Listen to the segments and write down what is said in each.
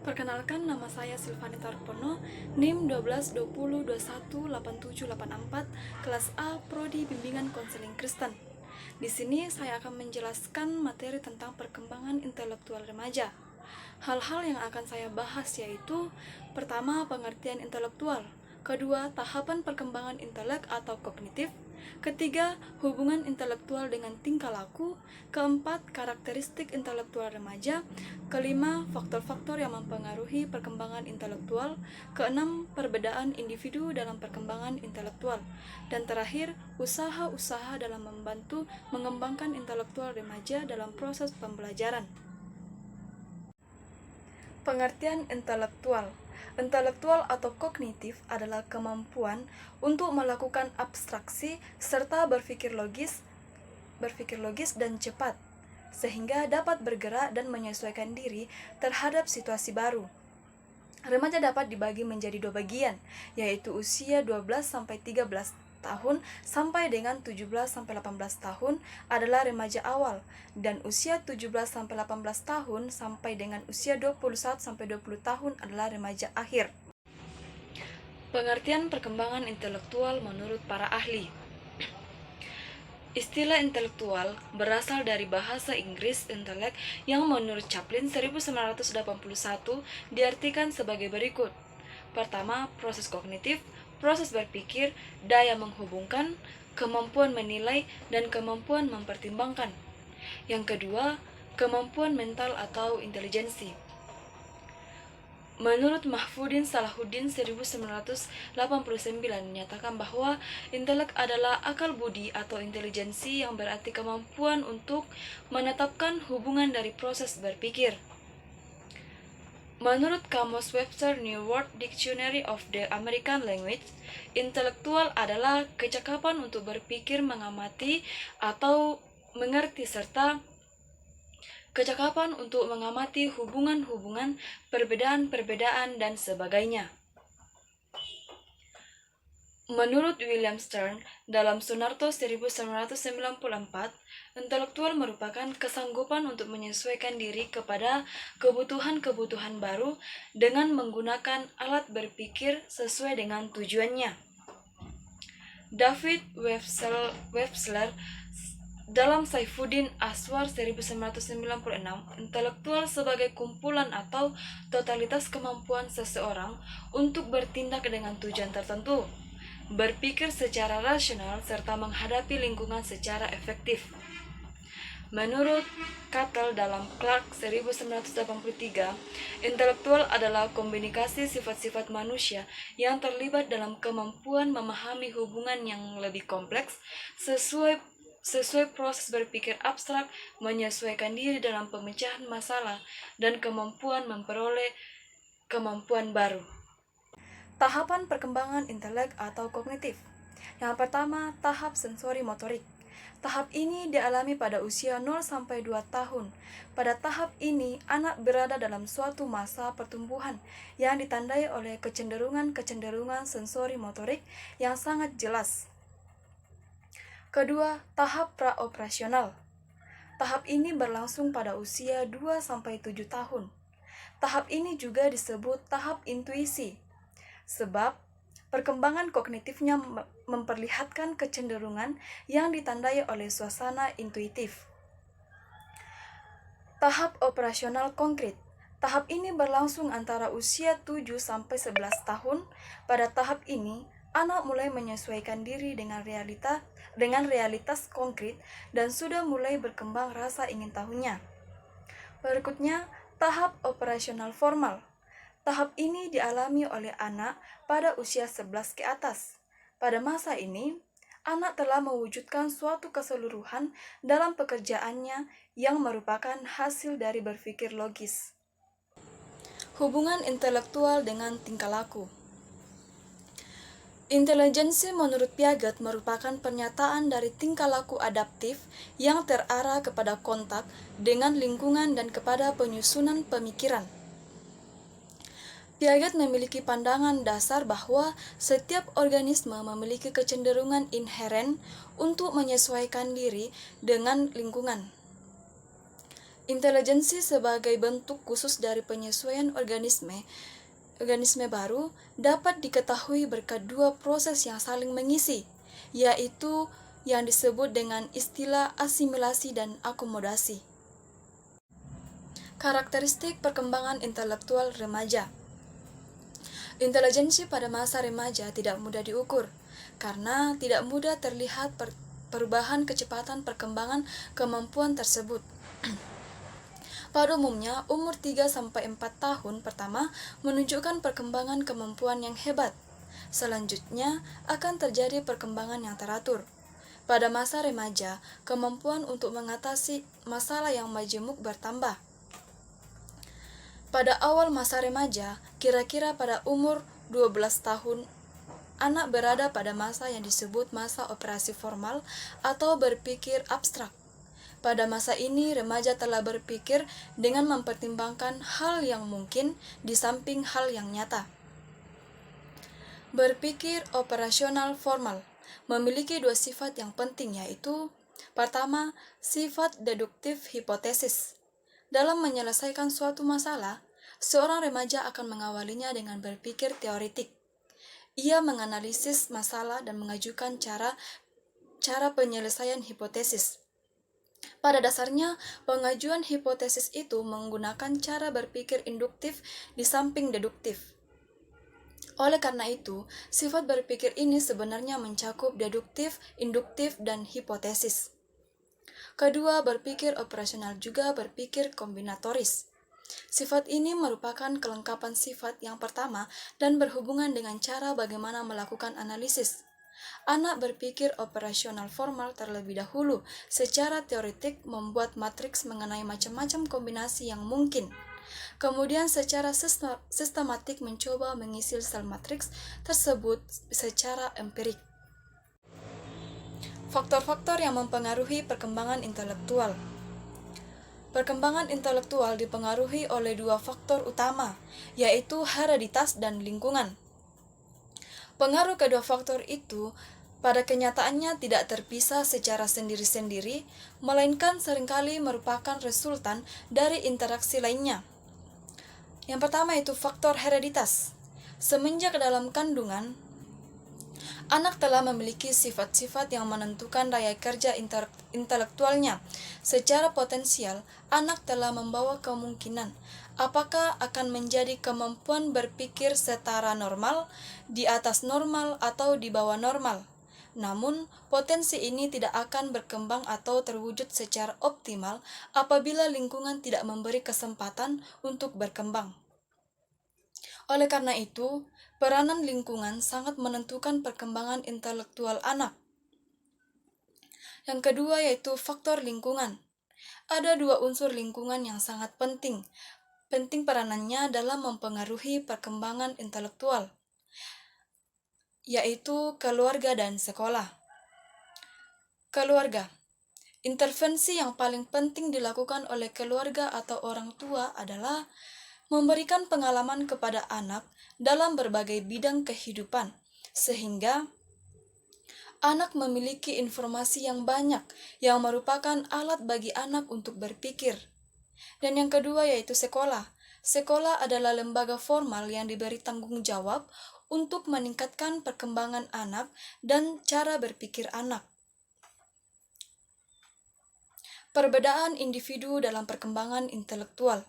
Perkenalkan, nama saya Silvani Tarpono, NIM 1220218784, kelas A, Prodi Bimbingan Konseling Kristen. Di sini saya akan menjelaskan materi tentang perkembangan intelektual remaja. Hal-hal yang akan saya bahas yaitu: pertama, pengertian intelektual; kedua, tahapan perkembangan intelek atau kognitif; ketiga, hubungan intelektual dengan tingkah laku; keempat, karakteristik intelektual remaja; kelima, faktor-faktor yang mempengaruhi perkembangan intelektual; keenam, perbedaan individu dalam perkembangan intelektual; dan terakhir, usaha-usaha dalam membantu mengembangkan intelektual remaja dalam proses pembelajaran. Pengertian intelektual. Intelektual atau kognitif adalah kemampuan untuk melakukan abstraksi serta berpikir logis dan cepat, sehingga dapat bergerak dan menyesuaikan diri terhadap situasi baru. Remaja dapat dibagi menjadi dua bagian, yaitu usia 12-13 tahun sampai dengan 17-18 tahun adalah remaja awal, dan usia 17-18 tahun sampai dengan usia 21-20 tahun adalah remaja akhir. Pengertian perkembangan intelektual menurut para ahli. Istilah intelektual berasal dari bahasa Inggris intelek yang menurut Chaplin 1981 diartikan sebagai berikut. Pertama, proses kognitif, proses berpikir, daya menghubungkan, kemampuan menilai, dan kemampuan mempertimbangkan. Yang kedua, kemampuan mental atau intelijensi. Menurut Mahfudin Salahuddin 1989 menyatakan bahwa intelek adalah akal budi atau intelijensi yang berarti kemampuan untuk menetapkan hubungan dari proses berpikir. Menurut Kamus Webster New World Dictionary of the American Language, intelektual adalah kecakapan untuk berpikir, mengamati, atau mengerti, serta kecakapan untuk mengamati hubungan-hubungan, perbedaan-perbedaan, dan sebagainya. Menurut William Stern, dalam Sunarto 1994, intelektual merupakan kesanggupan untuk menyesuaikan diri kepada kebutuhan-kebutuhan baru dengan menggunakan alat berpikir sesuai dengan tujuannya. David Webster dalam Saifuddin Aswar 1996, intelektual sebagai kumpulan atau totalitas kemampuan seseorang untuk bertindak dengan tujuan tertentu, berpikir secara rasional, serta menghadapi lingkungan secara efektif. Menurut Cattell dalam Clark 1983, intelektual adalah kombinasi sifat-sifat manusia yang terlibat dalam kemampuan memahami hubungan yang lebih kompleks sesuai proses berpikir abstrak, menyesuaikan diri dalam pemecahan masalah, dan kemampuan memperoleh kemampuan baru. Tahapan perkembangan intelek atau kognitif. Yang pertama, tahap sensori motorik. Tahap ini dialami pada usia 0-2 tahun. Pada tahap ini, anak berada dalam suatu masa pertumbuhan yang ditandai oleh kecenderungan sensori motorik yang sangat jelas. Kedua, tahap praoperasional. Tahap ini berlangsung pada usia 2-7 tahun. Tahap ini juga disebut tahap intuisi, sebab perkembangan kognitifnya memperlihatkan kecenderungan yang ditandai oleh suasana intuitif. Tahap operasional konkret. Tahap ini berlangsung antara usia 7-11 tahun. Pada tahap ini, anak mulai menyesuaikan diri dengan realitas konkret dan sudah mulai berkembang rasa ingin tahunya. Berikutnya, tahap operasional formal. Tahap ini dialami oleh anak pada usia 11 ke atas. Pada masa ini, anak telah mewujudkan suatu keseluruhan dalam pekerjaannya yang merupakan hasil dari berpikir logis. Hubungan intelektual dengan tingkah laku. Intelijensi menurut Piaget merupakan pernyataan dari tingkah laku adaptif yang terarah kepada kontak dengan lingkungan dan kepada penyusunan pemikiran. Piaget memiliki pandangan dasar bahwa setiap organisme memiliki kecenderungan inheren untuk menyesuaikan diri dengan lingkungan. Intelijensi sebagai bentuk khusus dari penyesuaian organisme baru dapat diketahui berkat dua proses yang saling mengisi, yaitu yang disebut dengan istilah asimilasi dan akomodasi. Karakteristik perkembangan intelektual remaja. Intelijensi pada masa remaja tidak mudah diukur, karena tidak mudah terlihat perubahan kecepatan perkembangan kemampuan tersebut. Pada umumnya, umur 3-4 tahun pertama menunjukkan perkembangan kemampuan yang hebat. Selanjutnya, akan terjadi perkembangan yang teratur. Pada masa remaja, kemampuan untuk mengatasi masalah yang majemuk bertambah. Pada awal masa remaja, kira-kira pada umur 12 tahun, anak berada pada masa yang disebut masa operasi formal atau berpikir abstrak. Pada masa ini, remaja telah berpikir dengan mempertimbangkan hal yang mungkin di samping hal yang nyata. Berpikir operasional formal memiliki dua sifat yang penting, yaitu pertama, sifat deduktif hipotesis. Dalam menyelesaikan suatu masalah, seorang remaja akan mengawalinya dengan berpikir teoretik. Ia menganalisis masalah dan mengajukan cara penyelesaian hipotesis. Pada dasarnya, pengajuan hipotesis itu menggunakan cara berpikir induktif di samping deduktif. Oleh karena itu, sifat berpikir ini sebenarnya mencakup deduktif, induktif, dan hipotesis. Kedua, berpikir operasional juga berpikir kombinatoris. Sifat ini merupakan kelengkapan sifat yang pertama dan berhubungan dengan cara bagaimana melakukan analisis. Anak berpikir operasional formal terlebih dahulu secara teoretik membuat matriks mengenai macam-macam kombinasi yang mungkin. Kemudian secara sistematik mencoba mengisi sel matriks tersebut secara empirik. Faktor-faktor yang mempengaruhi perkembangan intelektual. Perkembangan intelektual dipengaruhi oleh dua faktor utama, yaitu hereditas dan lingkungan. Pengaruh kedua faktor itu pada kenyataannya tidak terpisah secara sendiri-sendiri, melainkan seringkali merupakan resultan dari interaksi lainnya. Yang pertama itu faktor hereditas. Semenjak dalam kandungan, anak telah memiliki sifat-sifat yang menentukan daya kerja intelektualnya. Secara potensial, anak telah membawa kemungkinan apakah akan menjadi kemampuan berpikir setara normal, di atas normal, atau di bawah normal. Namun, potensi ini tidak akan berkembang atau terwujud secara optimal apabila lingkungan tidak memberi kesempatan untuk berkembang. Oleh karena itu, peranan lingkungan sangat menentukan perkembangan intelektual anak. Yang kedua yaitu faktor lingkungan. Ada dua unsur lingkungan yang sangat penting peranannya dalam mempengaruhi perkembangan intelektual, yaitu keluarga dan sekolah. Keluarga. Intervensi yang paling penting dilakukan oleh keluarga atau orang tua adalah memberikan pengalaman kepada anak dalam berbagai bidang kehidupan, sehingga anak memiliki informasi yang banyak yang merupakan alat bagi anak untuk berpikir. Dan yang kedua yaitu sekolah. Sekolah adalah lembaga formal yang diberi tanggung jawab untuk meningkatkan perkembangan anak dan cara berpikir anak. Perbedaan individu dalam perkembangan intelektual.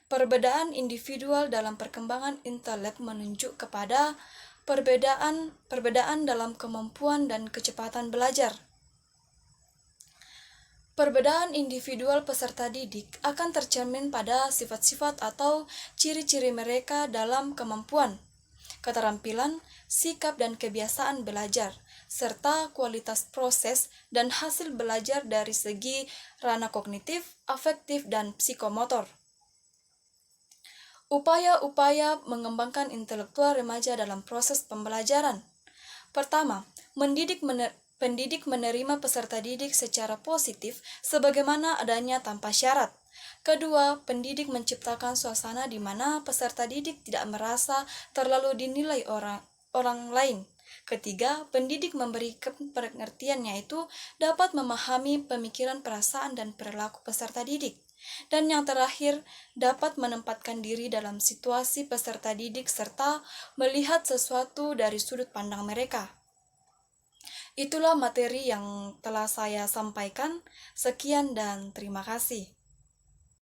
Perbedaan individual dalam perkembangan intelek menunjuk kepada perbedaan dalam kemampuan dan kecepatan belajar. Perbedaan individual peserta didik akan tercermin pada sifat-sifat atau ciri-ciri mereka dalam kemampuan, keterampilan, sikap dan kebiasaan belajar, serta kualitas proses dan hasil belajar dari segi ranah kognitif, afektif, dan psikomotor. Upaya-upaya mengembangkan intelektual remaja dalam proses pembelajaran. Pertama, pendidik menerima peserta didik secara positif sebagaimana adanya tanpa syarat. Kedua, pendidik menciptakan suasana di mana peserta didik tidak merasa terlalu dinilai orang lain. Ketiga, pendidik memberikan pengertian yaitu dapat memahami pemikiran, perasaan, dan perilaku peserta didik. Dan yang terakhir, dapat menempatkan diri dalam situasi peserta didik serta melihat sesuatu dari sudut pandang mereka. Itulah materi yang telah saya sampaikan. Sekian dan terima kasih.